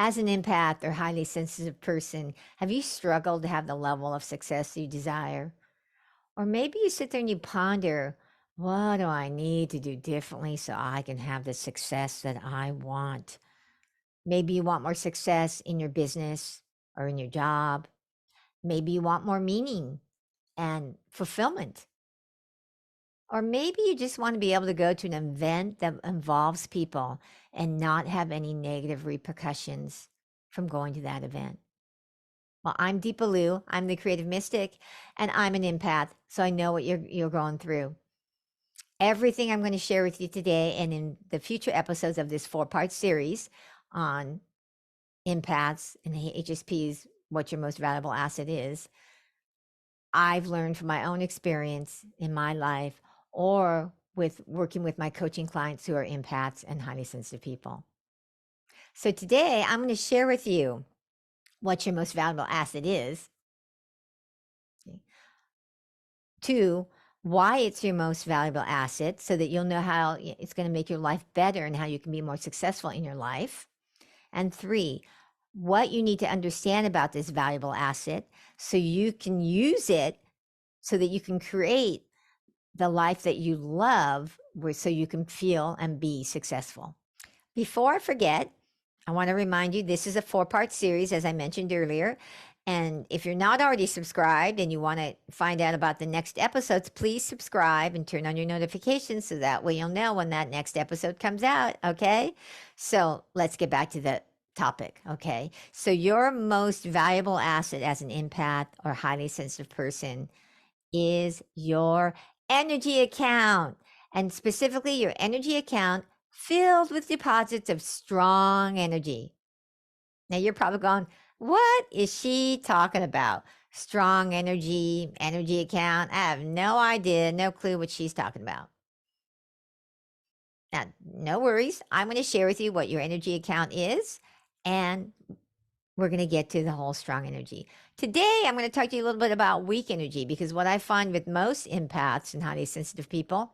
As an empath or highly sensitive person, have you struggled to have the level of success you desire? Or maybe you sit there and you ponder, what do I need to do differently so I can have the success that I want? Maybe you want more success in your business or in your job. Maybe you want more meaning and fulfillment. Or maybe you just want to be able to go to an event that involves people and not have any negative repercussions from going to that event. Well, I'm Deepa Lou. I'm the creative mystic, and I'm an empath, so I know what you're going through. Everything I'm going to share with you today and in the future episodes of this 4-part series on empaths and HSPs, what your most valuable asset is, I've learned from my own experience in my life or with working with my coaching clients who are empaths and highly sensitive people. So today I'm going to share with you what your most valuable asset is. Okay. 2, why it's your most valuable asset so that you'll know how it's going to make your life better and how you can be more successful in your life. And 3, what you need to understand about this valuable asset so you can use it so that you can create the life that you love so you can feel and be successful. Before I forget, I want to remind you this is a 4-part series, as I mentioned earlier. And if you're not already subscribed and you want to find out about the next episodes, please subscribe and turn on your notifications so that way you'll know when that next episode comes out. Okay. So let's get back to the topic. Okay. So your most valuable asset as an empath or highly sensitive person is your energy account, and specifically your energy account filled with deposits of strong energy. Now you're probably going, what is she talking about? Strong energy, energy account. I have no idea, no clue what she's talking about. Now, no worries. I'm going to share with you what your energy account is, and we're going to get to the whole strong energy. Today, I'm going to talk to you a little bit about weak energy, because what I find with most empaths and highly sensitive people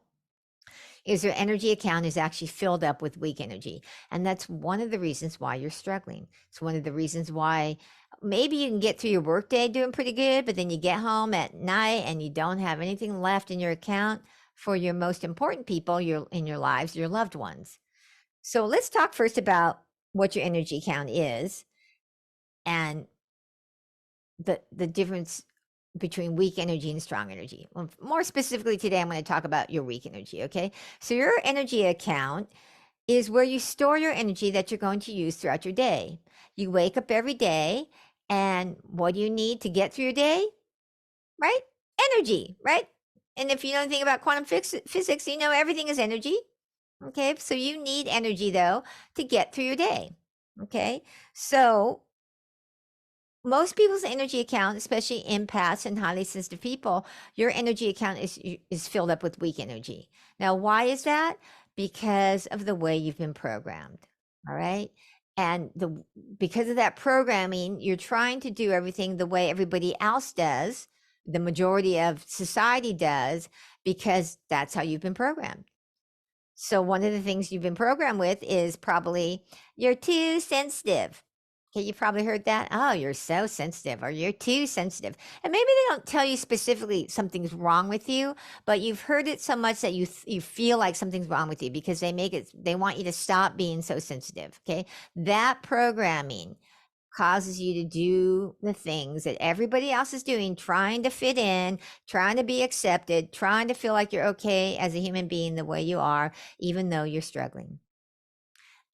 is their energy account is actually filled up with weak energy. And that's one of the reasons why you're struggling. It's one of the reasons why maybe you can get through your workday doing pretty good, but then you get home at night and you don't have anything left in your account for your most important people in your lives, your loved ones. So let's talk first about what your energy account is and the difference between weak energy and strong energy. Well, more specifically today, I'm going to talk about your weak energy. Okay. So your energy account is where you store your energy that you're going to use throughout your day. You wake up every day, and what do you need to get through your day? Right? Energy, right? And if you know anything about quantum physics, you know everything is energy. Okay. So you need energy, though, to get through your day. Okay. So most people's energy account, especially empaths and highly sensitive people, your energy account is filled up with weak energy. Now, why is that? Because of the way you've been programmed. All right. And because of that programming, you're trying to do everything the way everybody else does, the majority of society does, because that's how you've been programmed. So one of the things you've been programmed with is probably you're too sensitive. Okay, you probably heard that. Oh, you're so sensitive, or you're too sensitive. And maybe they don't tell you specifically something's wrong with you, but you've heard it so much that you feel like something's wrong with you because they want you to stop being so sensitive. Okay, that programming causes you to do the things that everybody else is doing, trying to fit in, trying to be accepted, trying to feel like you're okay as a human being the way you are, even though you're struggling.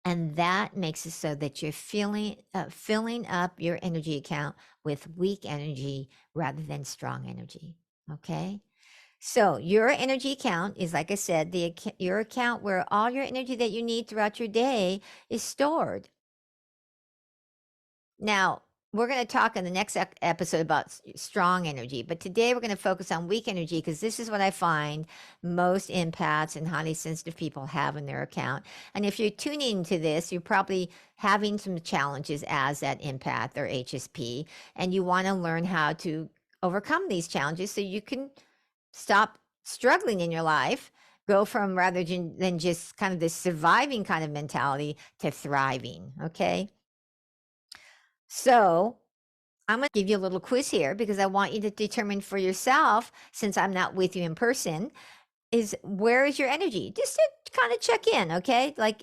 And that makes it so that you're filling up your energy account with weak energy rather than strong energy. Okay. So your energy account is, like I said, your account where all your energy that you need throughout your day is stored. Now, we're going to talk in the next episode about strong energy, but today we're going to focus on weak energy because this is what I find most empaths and highly sensitive people have in their account. And if you're tuning into this, you're probably having some challenges as that empath or HSP, and you want to learn how to overcome these challenges so you can stop struggling in your life, go from rather than just kind of this surviving kind of mentality to thriving. Okay. So I'm going to give you a little quiz here because I want you to determine for yourself, since I'm not with you in person, is where is your energy? Just to kind of check in, okay? Like,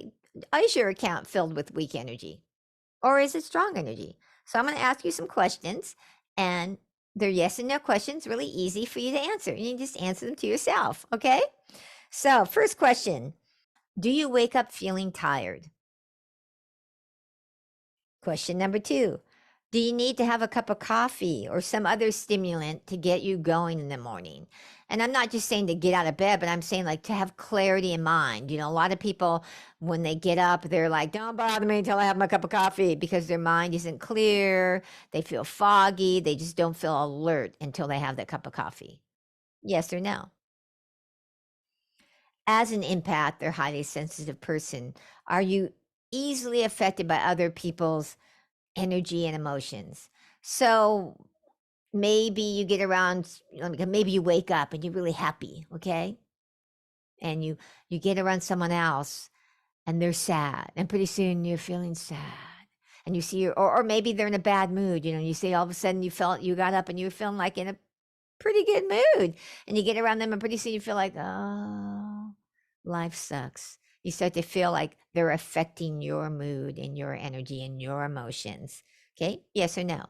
is your account filled with weak energy or is it strong energy? So I'm going to ask you some questions, and they're yes and no questions, really easy for you to answer. You just answer them to yourself, okay? So, first question: do you wake up feeling tired? Question number two: do you need to have a cup of coffee or some other stimulant to get you going in the morning? And I'm not just saying to get out of bed, but I'm saying like to have clarity in mind. You know, a lot of people, when they get up, they're like, don't bother me until I have my cup of coffee, because their mind isn't clear. They feel foggy. They just don't feel alert until they have that cup of coffee. Yes or no? As an empath or highly sensitive person, are you easily affected by other people's energy and emotions? So maybe you get around, maybe you wake up and you're really happy, okay? And you get around someone else and they're sad, and pretty soon you're feeling sad. And you see, or maybe they're in a bad mood. You know, you see all of a sudden you got up and you were feeling like in a pretty good mood, and you get around them and pretty soon you feel like, oh, life sucks. You start to feel like they're affecting your mood and your energy and your emotions. Okay, yes or no?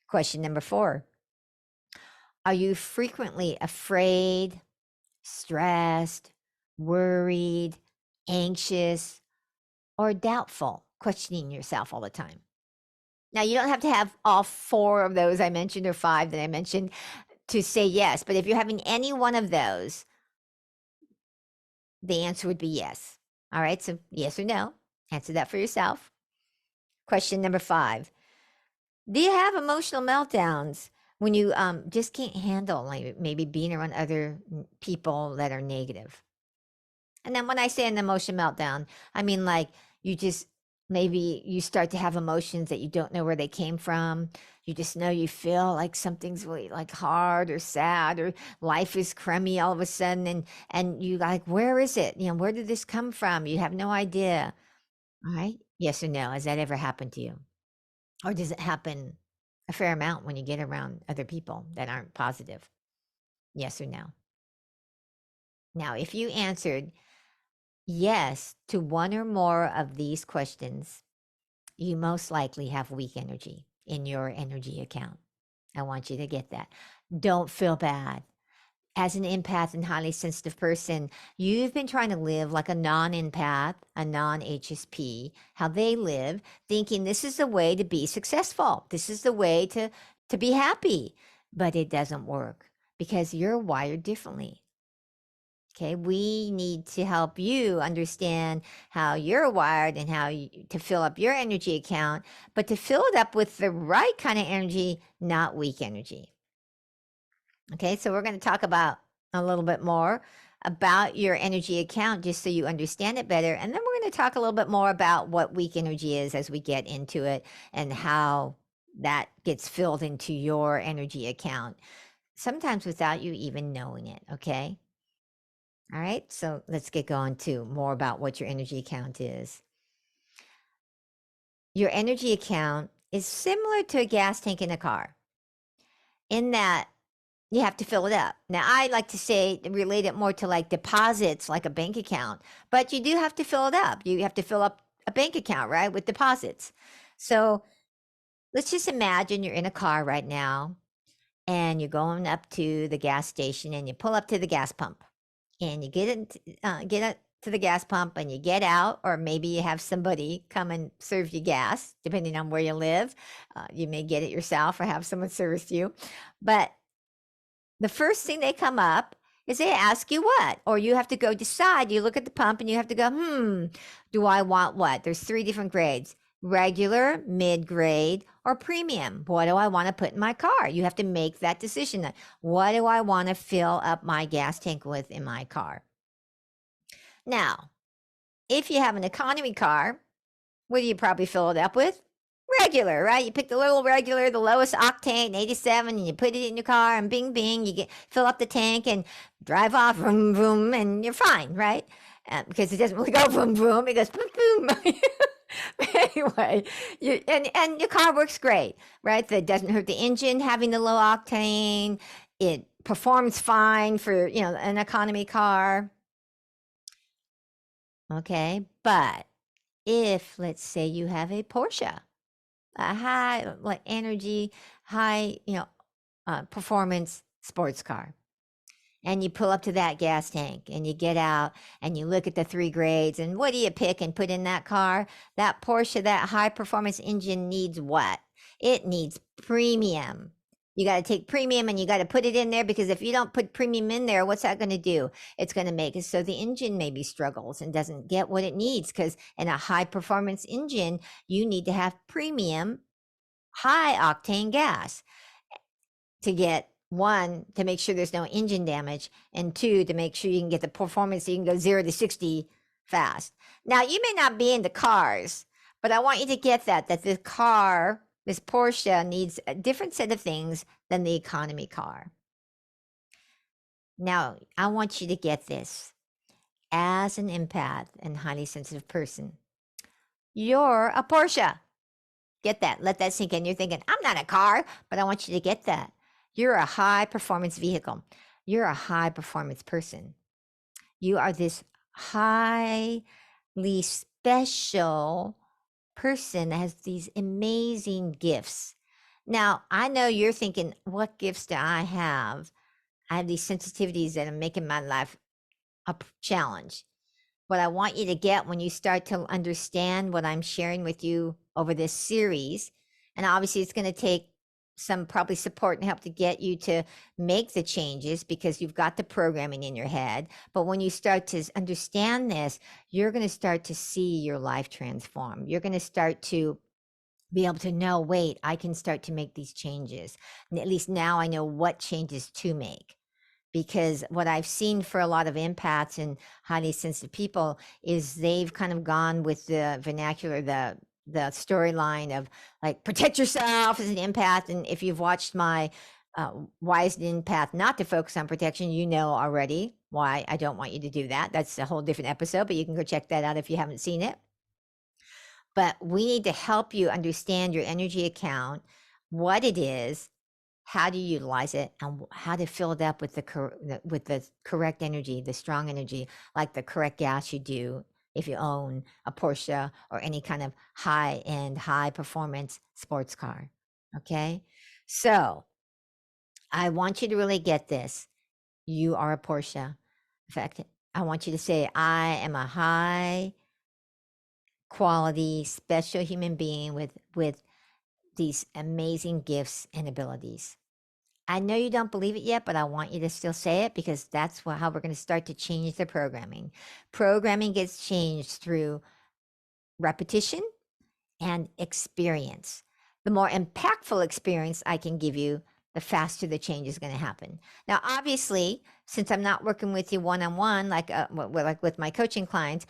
Question number four: are you frequently afraid, stressed, worried, anxious, or doubtful, questioning yourself all the time? Now, you don't have to have all four of those I mentioned or five that I mentioned to say yes, but if you're having any one of those, the answer would be yes. All right, so yes or no, answer that for yourself. Question number five: do you have emotional meltdowns when you just can't handle, like maybe being around other people that are negative? And then when I say an emotional meltdown, I mean like you just, maybe you start to have emotions that you don't know where they came from. You just know you feel like something's really like hard or sad, or life is crummy all of a sudden, and you like, where is it? You know, where did this come from? You have no idea. All right. Yes or no? Has that ever happened to you? Or does it happen a fair amount when you get around other people that aren't positive? Yes or no? Now, if you answered yes to one or more of these questions, you most likely have weak energy in your energy account. I want you to get that. Don't feel bad. As an empath and highly sensitive person, you've been trying to live like a non empath, a non HSP, how they live, thinking this is the way to be successful. This is the way to be happy. But it doesn't work because you're wired differently. Okay, we need to help you understand how you're wired and how to fill up your energy account, but to fill it up with the right kind of energy, not weak energy. Okay, so we're going to talk about a little bit more about your energy account just so you understand it better. And then we're going to talk a little bit more about what weak energy is as we get into it and how that gets filled into your energy account, sometimes without you even knowing it. Okay. All right, so let's get going to more about what your energy account is. Your energy account is similar to a gas tank in a car in that you have to fill it up. Now, I like to say, relate it more to like deposits, like a bank account, but you do have to fill it up. You have to fill up a bank account, right, with deposits. So let's just imagine you're in a car right now and you're going up to the gas station and you pull up to the gas pump. And you get it to the gas pump and you get out, or maybe you have somebody come and serve you gas, depending on where you live. You may get it yourself or have someone service you. But the first thing they come up is they ask you what, or you have to go decide. You look at the pump and you have to go, do I want what? There's three different grades: regular, mid grade, or premium. What do I want to put in my car? You have to make that decision. What do I want to fill up my gas tank with in my car? Now, if you have an economy car, what do you probably fill it up with? Regular, right? You pick the little regular, the lowest octane, 87, and you put it in your car, and bing, bing, you fill up the tank and drive off, vroom, vroom, and you're fine, right? Because it doesn't really go vroom, vroom, it goes boom, boom. Anyway, and your car works great, right? That doesn't hurt the engine having the low octane. It performs fine for, an economy car. Okay, but if let's say you have a Porsche, a high like energy, high, performance sports car, and you pull up to that gas tank and you get out and you look at the three grades, and what do you pick and put in that car? That Porsche, that high performance engine needs what? It needs premium. You got to take premium and you got to put it in there, because if you don't put premium in there, what's that going to do? It's going to make it so the engine maybe struggles and doesn't get what it needs, because in a high performance engine, you need to have premium high octane gas to get, one, to make sure there's no engine damage, and two, to make sure you can get the performance so you can go 0 to 60 fast. Now, you may not be into cars, but I want you to get that this car, this Porsche, needs a different set of things than the economy car. Now, I want you to get this. As an empath and highly sensitive person, you're a Porsche. Get that. Let that sink in. You're thinking, I'm not a car, but I want you to get that. You're a high performance vehicle. You're a high performance person. You are this highly special person that has these amazing gifts. Now, I know you're thinking, what gifts do I have? I have these sensitivities that are making my life a challenge. What I want you to get when you start to understand what I'm sharing with you over this series, and obviously it's going to take some probably support and help to get you to make the changes, because you've got the programming in your head. But when you start to understand this, you're going to start to see your life transform. You're going to start to be able to know, wait, I can start to make these changes. And at least now I know what changes to make. Because what I've seen for a lot of empaths and highly sensitive people is they've kind of gone with the vernacular, the storyline of like, protect yourself as an empath. And if you've watched my why is an empath not to focus on protection, you know already why I don't want you to do that. That's a whole different episode, but you can go check that out if you haven't seen it. But we need to help you understand your energy account, what it is, how to utilize it, and how to fill it up with the correct energy, the strong energy, like the correct gas you do if you own a Porsche or any kind of high-end, high-performance sports car. Okay? So I want you to really get this. You are a Porsche. In fact, I want you to say, I am a high quality, special human being with these amazing gifts and abilities. I know you don't believe it yet, but I want you to still say it, because that's how we're going to start to change the programming. Programming gets changed through repetition and experience. The more impactful experience I can give you, the faster the change is going to happen. Now, obviously, since I'm not working with you one-on-one, like with my coaching clients,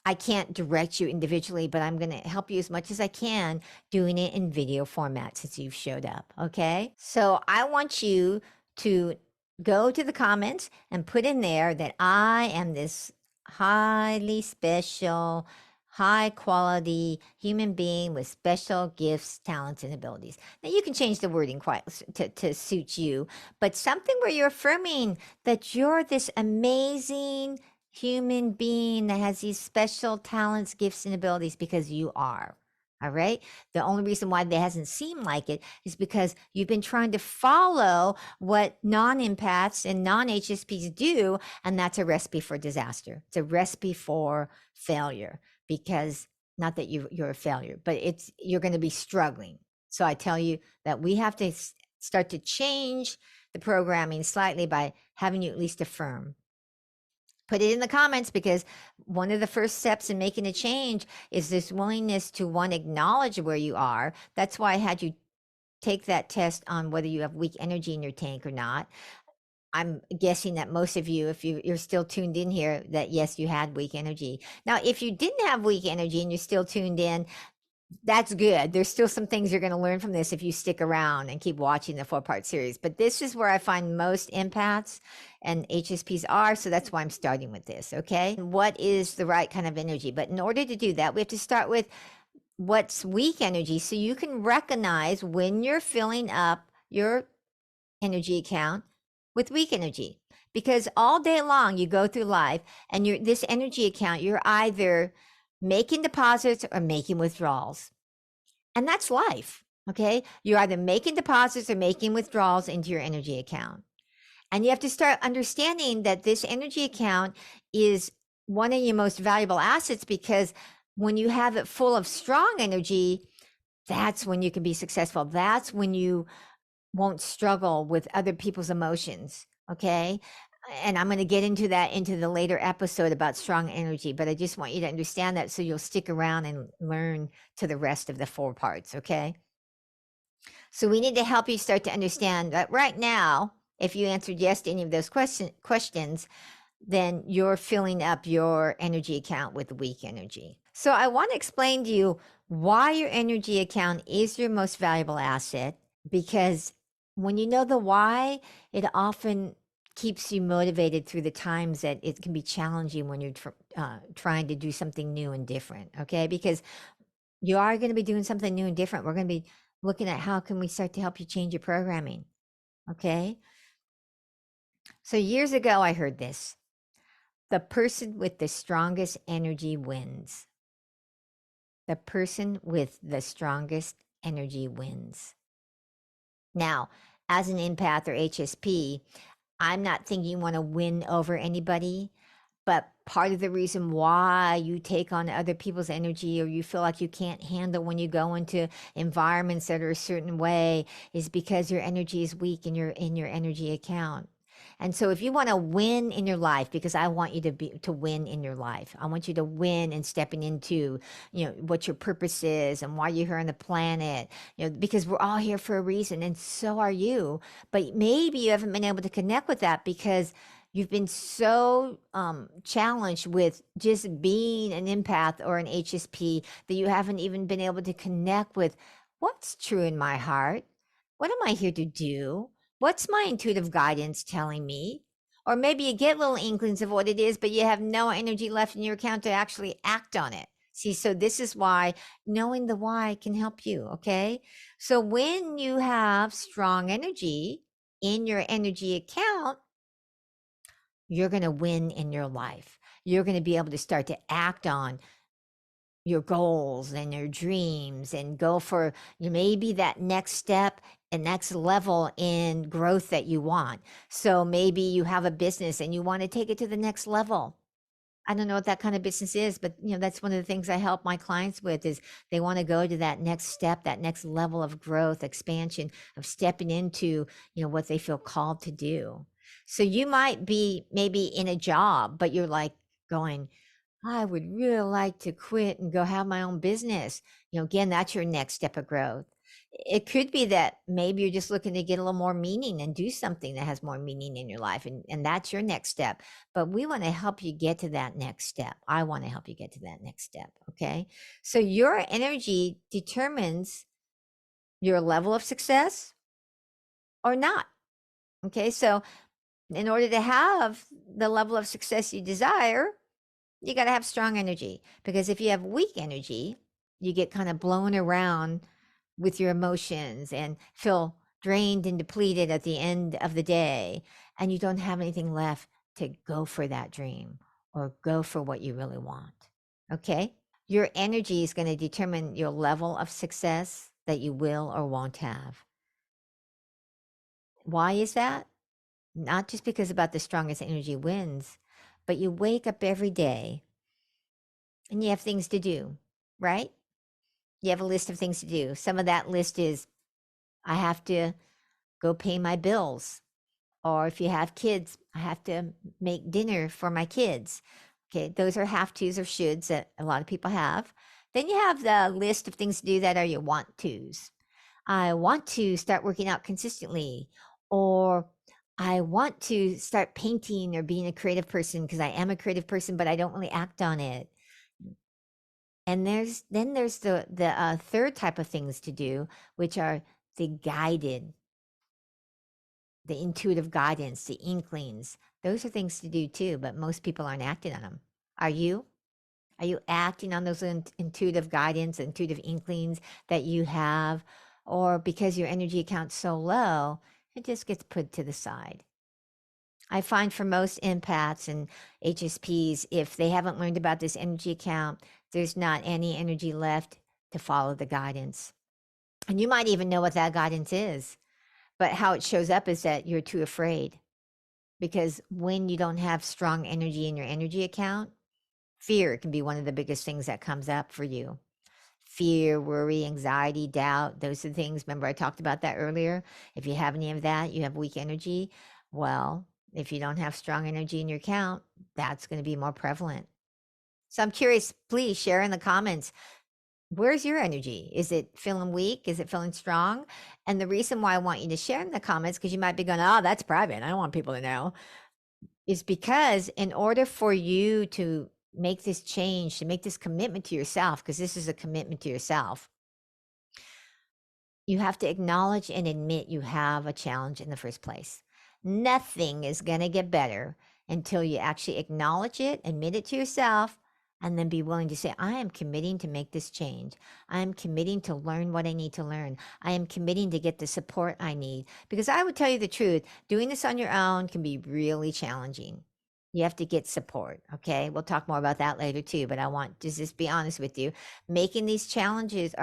I can't direct you individually, but I'm going to help you as much as I can doing it in video format since you've showed up. Okay. So I want you to go to the comments and put in there that I am this highly special, high quality human being with special gifts, talents, and abilities. Now you can change the wording quite to suit you, but something where you're affirming that you're this amazing human being that has these special talents, gifts, and abilities, because you are. All right. The only reason why that hasn't seemed like it is because you've been trying to follow what non-empaths and non-HSPs do, and that's a recipe for disaster. It's a recipe for failure, because not that you're a failure, but you're going to be struggling. So I tell you that we have to start to change the programming slightly by having you at least affirm. Put it in the comments, because one of the first steps in making a change is this willingness to, one, acknowledge where you are. That's why I had you take that test on whether you have weak energy in your tank or not. I'm guessing that most of you, if you're still tuned in here, that yes, you had weak energy. Now, if you didn't have weak energy and you're still tuned in, that's good. There's still some things you're going to learn from this if you stick around and keep watching the 4-part series. But this is where I find most empaths and HSPs are. So that's why I'm starting with this. Okay. What is the right kind of energy? But in order to do that, we have to start with what's weak energy so you can recognize when you're filling up your energy account with weak energy. Because all day long you go through life and you're this energy account, you're either making deposits or making withdrawals. And that's life. Okay. You're either making deposits or making withdrawals into your energy account. And you have to start understanding that this energy account is one of your most valuable assets, because when you have it full of strong energy, that's when you can be successful. That's when you won't struggle with other people's emotions. Okay. And I'm going to get into that into the later episode about strong energy, but I just want you to understand that so you'll stick around and learn to the rest of the 4 parts. Okay. So we need to help you start to understand that right now, if you answered yes to any of those questions, then you're filling up your energy account with weak energy. So I want to explain to you why your energy account is your most valuable asset, because when you know the why, it often keeps you motivated through the times that it can be challenging when you're trying to do something new and different. Okay. Because you are going to be doing something new and different. We're going to be looking at how can we start to help you change your programming. Okay. So years ago, I heard this: the person with the strongest energy wins. The person with the strongest energy wins. Now, as an empath or HSP, I'm not thinking you want to win over anybody, but part of the reason why you take on other people's energy, or you feel like you can't handle when you go into environments that are a certain way, is because your energy is weak in your energy account. And so if you want to win in your life, because I want you to win in your life. I want you to win in stepping into, what your purpose is and why you're here on the planet, because we're all here for a reason, and so are you. But maybe you haven't been able to connect with that because you've been so challenged with just being an empath or an HSP that you haven't even been able to connect with what's true in my heart. What am I here to do? What's my intuitive guidance telling me? Or maybe you get little inklings of what it is, but you have no energy left in your account to actually act on it. See, so this is why knowing the why can help you. Okay. So when you have strong energy in your energy account, you're going to win in your life. You're going to be able to start to act on your goals and your dreams and go for maybe that next step and next level in growth that you want. So maybe you have a business and you want to take it to the next level. I don't know what that kind of business is, but that's one of the things I help my clients with is they want to go to that next step, that next level of growth, expansion, of stepping into, what they feel called to do. So you might be maybe in a job, but you're like going, I would really like to quit and go have my own business. Again, that's your next step of growth. It could be that maybe you're just looking to get a little more meaning and do something that has more meaning in your life. And that's your next step. But we want to help you get to that next step. I want to help you get to that next step. Okay. So your energy determines your level of success or not. Okay. So in order to have the level of success you desire, you got to have strong energy, because if you have weak energy, you get kind of blown around with your emotions and feel drained and depleted at the end of the day. And you don't have anything left to go for that dream or go for what you really want. Okay. Your energy is going to determine your level of success that you will or won't have. Why is that? Not just because about the strongest energy wins, but you wake up every day and you have things to do, right? You have a list of things to do. Some of that list is I have to go pay my bills. Or if you have kids, I have to make dinner for my kids. Okay, those are have tos or shoulds that a lot of people have. Then you have the list of things to do that are your want tos. I want to start working out consistently, or I want to start painting or being a creative person because I am a creative person, but I don't really act on it. And there's the third type of things to do, which are the guided, the intuitive guidance, the inklings. Those are things to do too, but most people aren't acting on them. Are you? Are you acting on those intuitive guidance, intuitive inklings that you have? Or because your energy account's so low, it just gets put to the side. I find for most empaths and HSPs, if they haven't learned about this energy account, there's not any energy left to follow the guidance. And you might even know what that guidance is, but how it shows up is that you're too afraid. Because when you don't have strong energy in your energy account, fear can be one of the biggest things that comes up for you. Fear, worry, anxiety, doubt, those are the things. Remember, I talked about that earlier. If you have any of that, you have weak energy. Well, if you don't have strong energy in your account, that's going to be more prevalent. So I'm curious, please share in the comments, where's your energy? Is it feeling weak? Is it feeling strong? And the reason why I want you to share in the comments, because you might be going, oh, that's private. I don't want people to know, is because in order for you to make this change, to make this commitment to yourself, because this is a commitment to yourself, you have to acknowledge and admit you have a challenge in the first place. Nothing is going to get better until you actually acknowledge it, admit it to yourself, and then be willing to say, I am committing to make this change. I am committing to learn what I need to learn. I am committing to get the support I need. Because I would tell you the truth, doing this on your own can be really challenging. You have to get support. Okay. We'll talk more about that later too. But I want to just be honest with you. Making these changes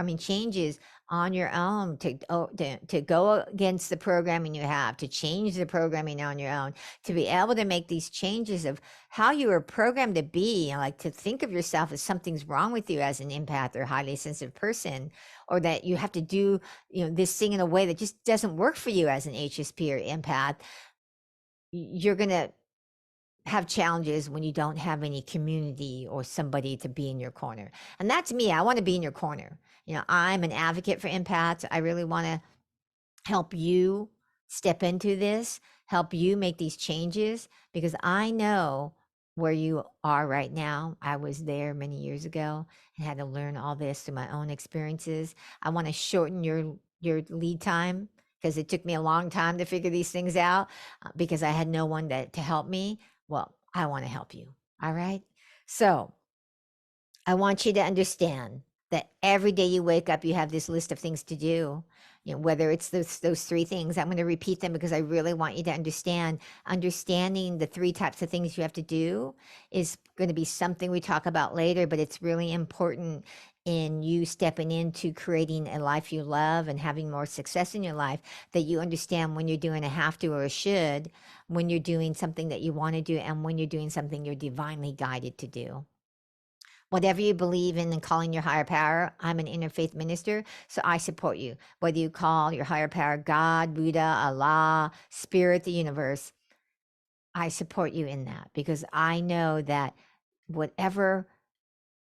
on your own to go against the programming you have, to change the programming on your own, to be able to make these changes of how you were programmed to be, like to think of yourself as something's wrong with you as an empath or highly sensitive person, or that you have to do, this thing in a way that just doesn't work for you as an HSP or empath. You're going to have challenges when you don't have any community or somebody to be in your corner. And that's me. I want to be in your corner. I'm an advocate for empaths. I really want to help you step into this, help you make these changes, because I know where you are right now. I was there many years ago and had to learn all this through my own experiences. I want to shorten your lead time, because it took me a long time to figure these things out, because I had no one to help me. Well, I want to help you. All right. So I want you to understand that every day you wake up, you have this list of things to do. Whether it's those three things, I'm going to repeat them because I really want you to understand. Understanding the three types of things you have to do is going to be something we talk about later, but it's really important in you stepping into creating a life you love and having more success in your life, that you understand when you're doing a have to or a should, when you're doing something that you want to do, and when you're doing something you're divinely guided to do. Whatever you believe in and calling your higher power, I'm an interfaith minister, so I support you. Whether you call your higher power God, Buddha, Allah, Spirit, the universe, I support you in that, because I know that whatever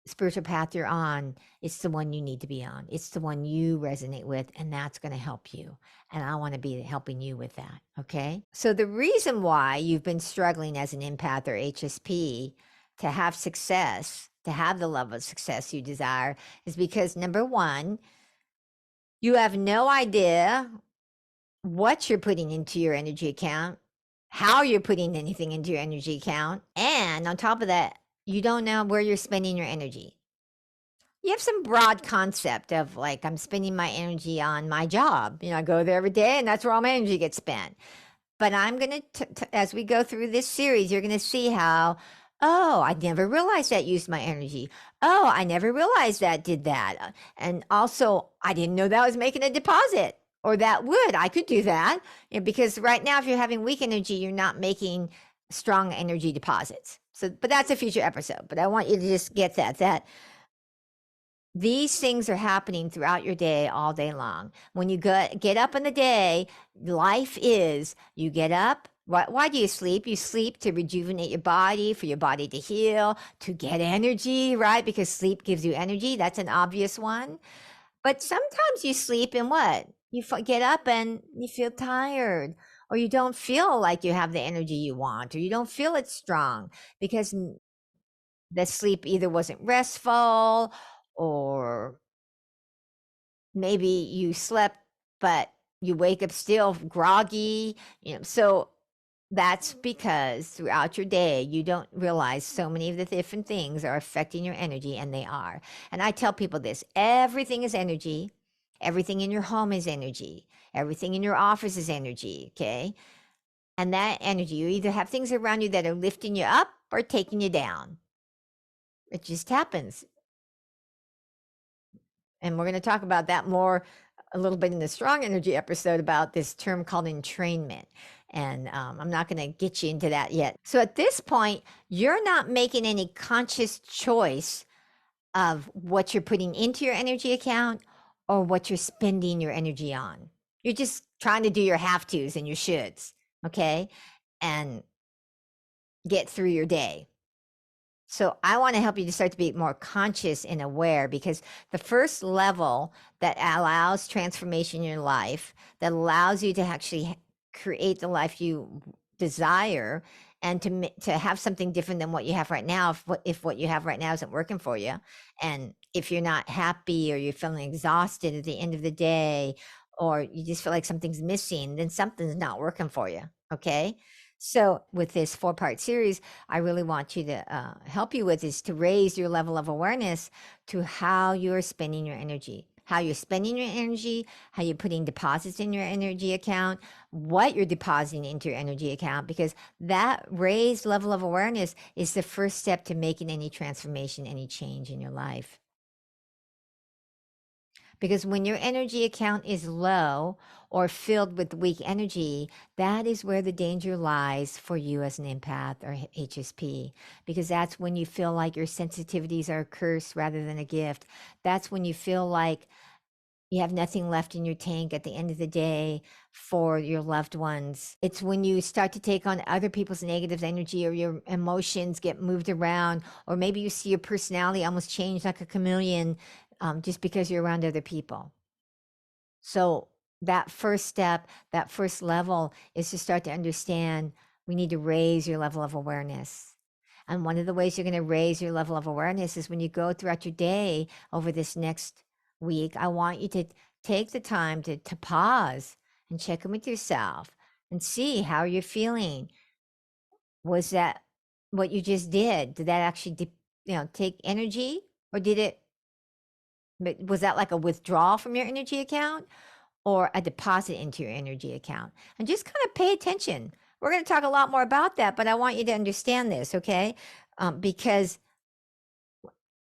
spiritual path you're on, it's the one you need to be on. It's the one you resonate with, and that's going to help you. And I want to be helping you with that. Okay. So the reason why you've been struggling as an empath or HSP to have success, to have the level of success you desire, is because number one, you have no idea what you're putting into your energy account, how you're putting anything into your energy account. And on top of that, you don't know where you're spending your energy. You have some broad concept of, like, I'm spending my energy on my job. I go there every day and that's where all my energy gets spent. But I'm going to, as we go through this series, you're going to see how, oh, I never realized that used my energy. Oh, I never realized that did that. And also, I didn't know that was making a deposit, or that would. I could do that. Because right now, if you're having weak energy, you're not making strong energy deposits. So, but that's a future episode. But I want you to just get that these things are happening throughout your day, all day long. When you get up in the day, life is, you get up. Why do you sleep? You sleep to rejuvenate your body, for your body to heal, to get energy, right? Because sleep gives you energy. That's an obvious one. But sometimes you sleep and what? You get up and you feel tired, or you don't feel like you have the energy you want, or you don't feel it strong, because the sleep either wasn't restful, or maybe you slept, but you wake up still groggy. So That's because throughout your day, you don't realize so many of the different things are affecting your energy, and they are. And I tell people this: everything is energy. Everything in your home is energy. Everything in your office is energy. Okay. And that energy, you either have things around you that are lifting you up or taking you down. It just happens. And we're going to talk about that more a little bit in the strong energy episode about this term called entrainment. And I'm not going to get you into that yet. So at this point, you're not making any conscious choice of what you're putting into your energy account or what you're spending your energy on. You're just trying to do your have tos and your shoulds, okay? And get through your day. So I want to help you to start to be more conscious and aware, because the first level that allows transformation in your life, that allows you to actually create the life you desire, and to have something different than what you have right now, if what you have right now isn't working for you, and if you're not happy, or you're feeling exhausted at the end of the day, or you just feel like something's missing, then something's not working for you. Okay. So with this 4-part series, I really want you to help you with is to raise your level of awareness to how you're spending your energy, how you're spending your energy, how you're putting deposits in your energy account, what you're depositing into your energy account, because that raised level of awareness is the first step to making any transformation, any change in your life. Because when your energy account is low or filled with weak energy, that is where the danger lies for you as an empath or HSP. Because that's when you feel like your sensitivities are a curse rather than a gift. That's when you feel like you have nothing left in your tank at the end of the day for your loved ones. It's when you start to take on other people's negative energy, or your emotions get moved around, or maybe you see your personality almost change like a chameleon, just because you're around other people. So that first step, that first level, is to start to understand we need to raise your level of awareness. And one of the ways you're going to raise your level of awareness is when you go throughout your day over this next week. I want you to take the time to pause and check in with yourself and see how you're feeling. Was that what you just did? Did that actually, take energy, or was that like a withdrawal from your energy account, or a deposit into your energy account? And just kind of pay attention. We're going to talk a lot more about that, but I want you to understand this, okay? Because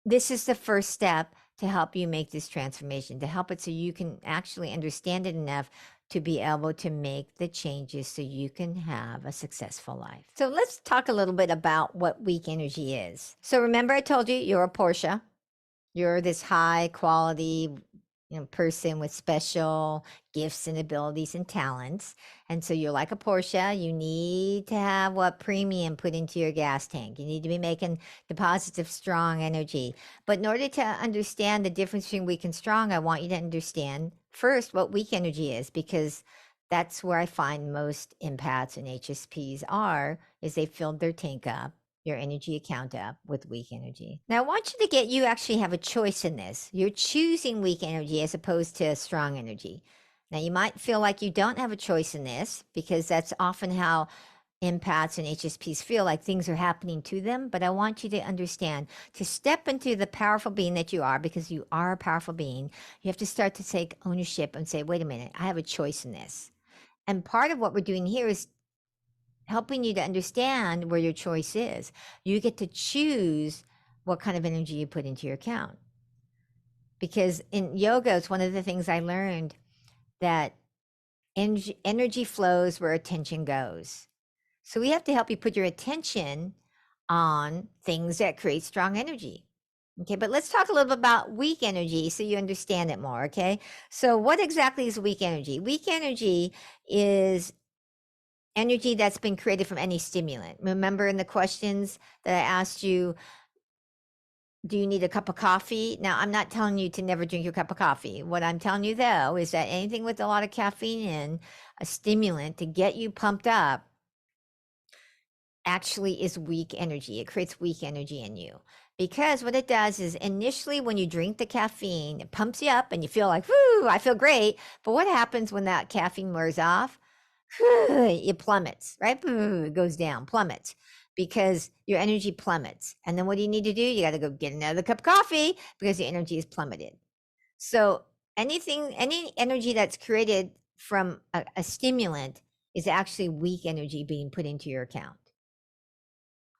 this is the first step to help you make this transformation, to help it so you can actually understand it enough to be able to make the changes so you can have a successful life. So let's talk a little bit about what weak energy is. So remember, I told you you're a Portia. You're this high quality, person with special gifts and abilities and talents. And so you're like a Porsche. You need to have what premium put into your gas tank. You need to be making deposits of strong energy. But in order to understand the difference between weak and strong, I want you to understand first what weak energy is, because that's where I find most empaths and HSPs is they filled their tank up, your energy account up, with weak energy. Now, I want you actually have a choice in this. You're choosing weak energy as opposed to strong energy. Now, you might feel like you don't have a choice in this, because that's often how empaths and HSPs feel, like things are happening to them. But I want you to understand, to step into the powerful being that you are, because you are a powerful being, you have to start to take ownership and say, wait a minute, I have a choice in this. And part of what we're doing here is helping you to understand where your choice is. You get to choose what kind of energy you put into your account. Because in yoga, it's one of the things I learned, that energy flows where attention goes. So we have to help you put your attention on things that create strong energy. Okay, but let's talk a little bit about weak energy so you understand it more. Okay, so what exactly is weak energy? Weak energy is energy that's been created from any stimulant. Remember in the questions that I asked you, do you need a cup of coffee? Now, I'm not telling you to never drink your cup of coffee. What I'm telling you, though, is that anything with a lot of caffeine in, a stimulant to get you pumped up, actually is weak energy. It creates weak energy in you. Because what it does is, initially when you drink the caffeine, it pumps you up and you feel like, whoo, I feel great. But what happens when that caffeine wears off? it plummets, right? It goes down, plummets, because your energy plummets. And then what do you need to do? You got to go get another cup of coffee because your energy is plummeted. So any energy that's created from a stimulant is actually weak energy being put into your account.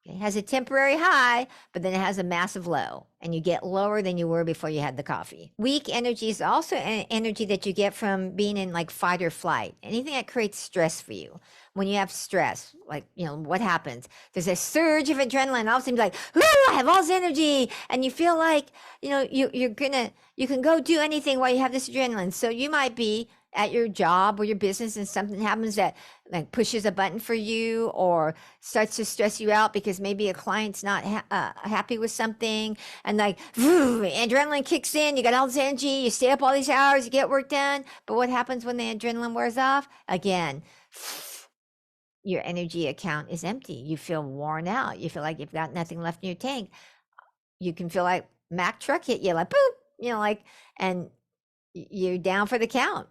It has a temporary high, but then it has a massive low, and you get lower than you were before you had the coffee. Weak energy is also energy that you get from being in like fight or flight. Anything that creates stress for you. When you have stress, like, what happens? There's a surge of adrenaline. All of a sudden, you're like, "Ooh, I have all this energy," and you feel like, you can go do anything while you have this adrenaline. So you might be at your job or your business, and something happens that like pushes a button for you or starts to stress you out because maybe a client's not happy with something, and like adrenaline kicks in. You got all this energy, you stay up all these hours, you get work done, but what happens when the adrenaline wears off? Again, your energy account is empty. You feel worn out. You feel like you've got nothing left in your tank. You can feel like Mack truck hit you, like boop, and you're down for the count.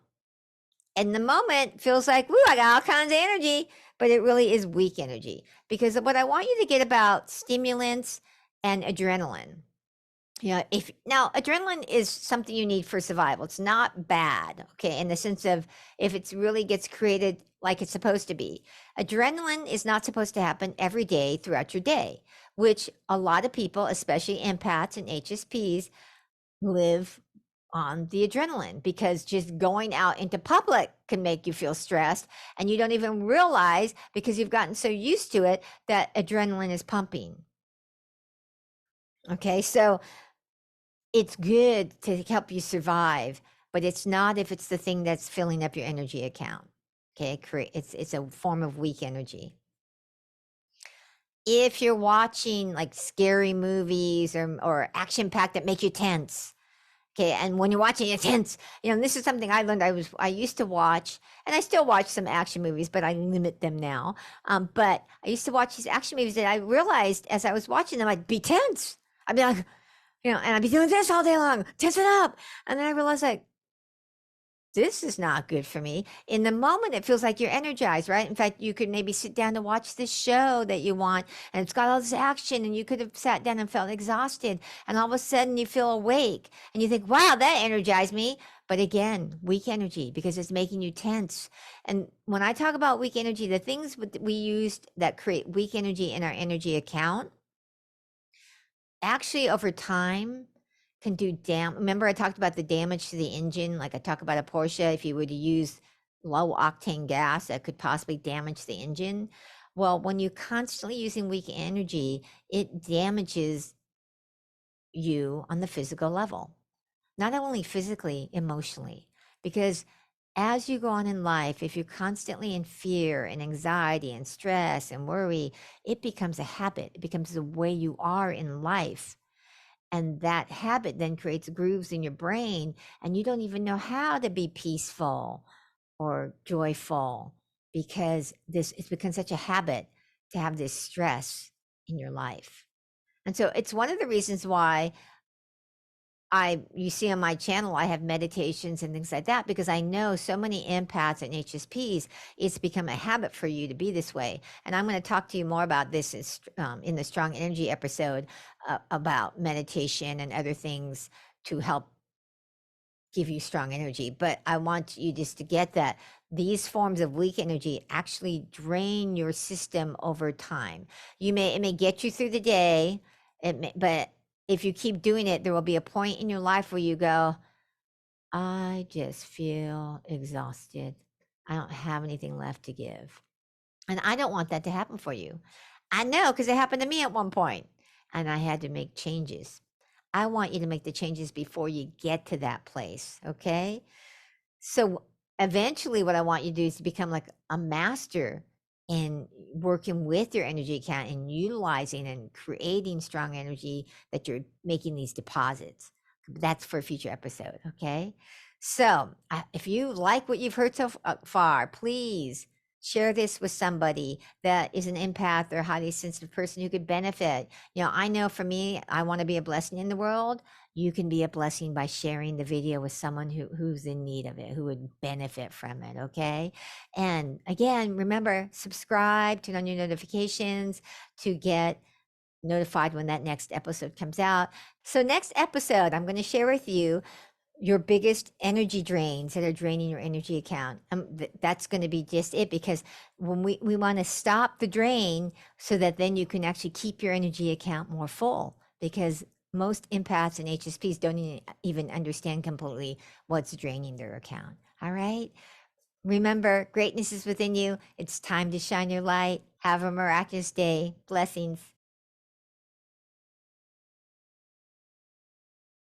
And the moment feels like, woo, I got all kinds of energy, but it really is weak energy. Because what I want you to get about stimulants and adrenaline. If now adrenaline is something you need for survival. It's not bad, okay, in the sense of if it really gets created like it's supposed to be. Adrenaline is not supposed to happen every day throughout your day, which a lot of people, especially empaths and HSPs, live on the adrenaline, because just going out into public can make you feel stressed, and you don't even realize, because you've gotten so used to it, that adrenaline is pumping. Okay, so it's good to help you survive, but it's not if it's the thing that's filling up your energy account. Okay, it's a form of weak energy. If you're watching like scary movies or action packed that make you tense, okay, and when you're watching it tense, this is something I learned. I used to watch, and I still watch some action movies, but I limit them now. But I used to watch these action movies, and I realized as I was watching them, I'd be tense. I'd be like, and I'd be doing this all day long, tense it up. And then I realized, like, this is not good for me. In the moment, it feels like you're energized, right? In fact, you could maybe sit down to watch this show that you want, and it's got all this action, and you could have sat down and felt exhausted. And all of a sudden, you feel awake, and you think, wow, that energized me. But again, weak energy, because it's making you tense. And when I talk about weak energy, the things we used that create weak energy in our energy account, actually over time can do remember I talked about the damage to the engine, like I talk about a Porsche, if you were to use low octane gas that could possibly damage the engine. Well, when you're constantly using weak energy, it damages you on the physical level, not only physically, emotionally, because as you go on in life, if you're constantly in fear and anxiety and stress and worry, it becomes a habit. It becomes the way you are in life. And that habit then creates grooves in your brain, and you don't even know how to be peaceful or joyful, because it's become such a habit to have this stress in your life. And so it's one of the reasons why you see on my channel, I have meditations and things like that, because I know so many empaths and HSPs, it's become a habit for you to be this way. And I'm going to talk to you more about this in the Strong Energy episode, about meditation and other things to help give you strong energy. But I want you just to get that these forms of weak energy actually drain your system over time. It may get you through the day, but if you keep doing it, there will be a point in your life where you go, I just feel exhausted. I don't have anything left to give. And I don't want that to happen for you. I know, because it happened to me at one point, and I had to make changes. I want you to make the changes before you get to that place. Okay. So eventually, what I want you to do is to become like a master in working with your energy account and utilizing and creating strong energy, that you're making these deposits. That's for a future episode. Okay. So if you like what you've heard so far, please Share this with somebody that is an empath or highly sensitive person who could benefit. I know for me, I want to be a blessing in the world. You can be a blessing by sharing the video with someone who's in need of it, who would benefit from it. Okay. And again, remember, subscribe, turn on your notifications to get notified when that next episode comes out. So, next episode, I'm going to share with you your biggest energy drains that are draining your energy account. That's going to be just it, because when we want to stop the drain so that then you can actually keep your energy account more full, because most empaths and HSPs don't even understand completely what's draining their account. All right. Remember, greatness is within you. It's time to shine your light. Have a miraculous day. Blessings.